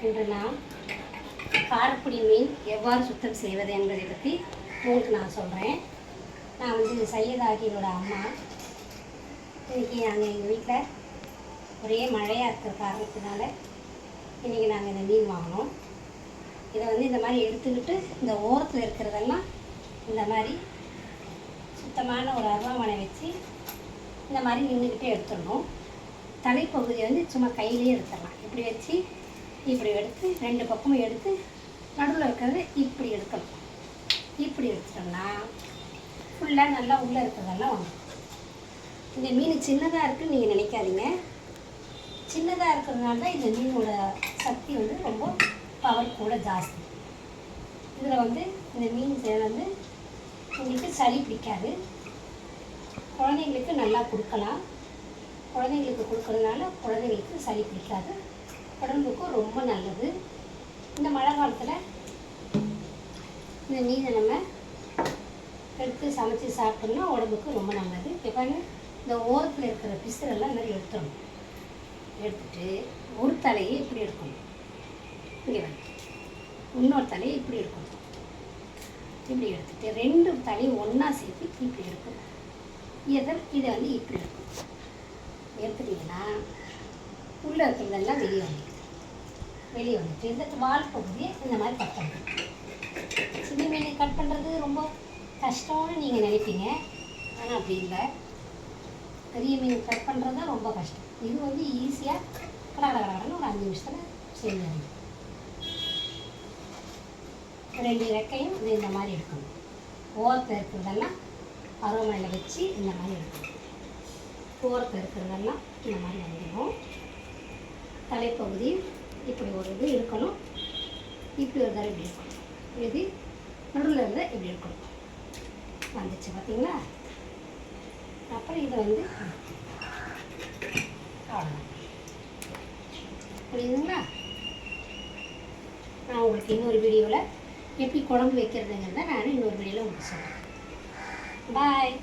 இன்று நாம் காரக்குடி மீன் எவ்வாறு சுத்தம் செய்வது என்பதை பற்றி உங்களுக்கு நான் சொல்கிறேன். நான் வந்து சையத் ஆகியோட அம்மா. இன்றைக்கி நாங்கள் எங்கள் வீட்டில் ஒரே மழையாக இருக்கிற காரணத்தினால இன்றைக்கி நாங்கள் இந்த மீன் வாங்கினோம். இதை வந்து இந்த மாதிரி எடுத்துக்கிட்டு இந்த ஓரத்தில் இருக்கிறதெல்லாம் இந்த மாதிரி சுத்தமான ஒரு அருவாமனை வச்சு இந்த மாதிரி நின்றுக்கிட்டே எடுத்துடணும். தலைப்பகுதியை வந்து சும்மா கையிலேயே எடுத்துடலாம். இப்படி வச்சு இப்படி எடுத்து ரெண்டு பக்கமும் எடுத்து நடுவில் இருக்கிறத இப்படி எடுக்கணும். இப்படி எடுத்துட்டோம்னா ஃபுல்லாக நல்லா உள்ளே இருக்கிறதெல்லாம் வந்துடும். இந்த மீன் சின்னதாக இருக்குதுன்னு நீங்கள் நினைக்காதீங்க. சின்னதாக இருக்கிறதுனால தான் இந்த மீனோட சக்தி வந்து ரொம்ப பவர் கூட ஜாஸ்தி. இதில் வந்து இந்த மீன் வந்து உங்களுக்கு சளி பிடிக்காது. குழந்தைங்களுக்கு நல்லா கொடுக்கலாம். குழந்தைங்களுக்கு கொடுக்கறதுனால குழந்தைங்களுக்கு சளி பிடிக்காது, உடம்புக்கும் ரொம்ப நல்லது. இந்த மழை காலத்தில் இந்த மீனை நம்ம எடுத்து சமைச்சி சாப்பிட்டோம்னா உடம்புக்கு ரொம்ப நல்லது. இப்போ இந்த ஓரத்தில் இருக்கிற பிசுரெல்லாம் இந்த மாதிரி எடுத்துடணும். எடுத்துட்டு ஒரு தலையை இப்படி எடுக்கணும். இங்கே வந்து இன்னொரு தலையை இப்படி எடுக்கணும். இப்படி எடுத்துட்டு ரெண்டு தலையும் ஒன்றா சேர்த்து இப்படி எடுக்கணும். இதை வந்து இப்படி எடுக்கணும். எடுத்துட்டிங்கன்னா உள்ளே இருக்கிறதெல்லாம் வெளியே வந்துட்டு இந்த வால் பகுதியை இந்த மாதிரி கட் பண்ணணும். சின்ன மீனை கட் பண்ணுறது ரொம்ப கஷ்டம்னு நீங்கள் நினைப்பீங்க. ஆனால் அப்படி இல்லை. பெரிய மீன் கட் பண்ணுறது தான் ரொம்ப கஷ்டம். இது வந்து ஈஸியாக கடகடன்னு ஒரு 5 நிமிஷத்தில் செஞ்சிடணும். ரெண்டு ரெக்கையும் இது இந்த மாதிரி எடுக்கணும். ஓரத்தில் இருக்கிறதெல்லாம் அருவாமனையில் வச்சு இந்த மாதிரி எடுக்கணும். ஓரத்தில் இருக்கிறதெல்லாம் இந்த மாதிரி வந்துடும். தலைப்பகுதி இப்படி ஒரு இது இருக்கணும். இப்படி ஒரு தடவை இப்படி இருக்கணும். இது நடுவில் இருந்த இப்படி இருக்கணும். வந்துச்சு பார்த்தீங்களா? அப்புறம் இதை வந்து அவ்வளோதான். புரியுதுங்களா? நான் உங்களுக்கு இன்னொரு வீடியோவில் எப்படி குழம்பு வைக்கிறதுங்கிறத நான் இன்னொரு வீடியோவில் உங்களுக்கு சொல்கிறேன். பாய்.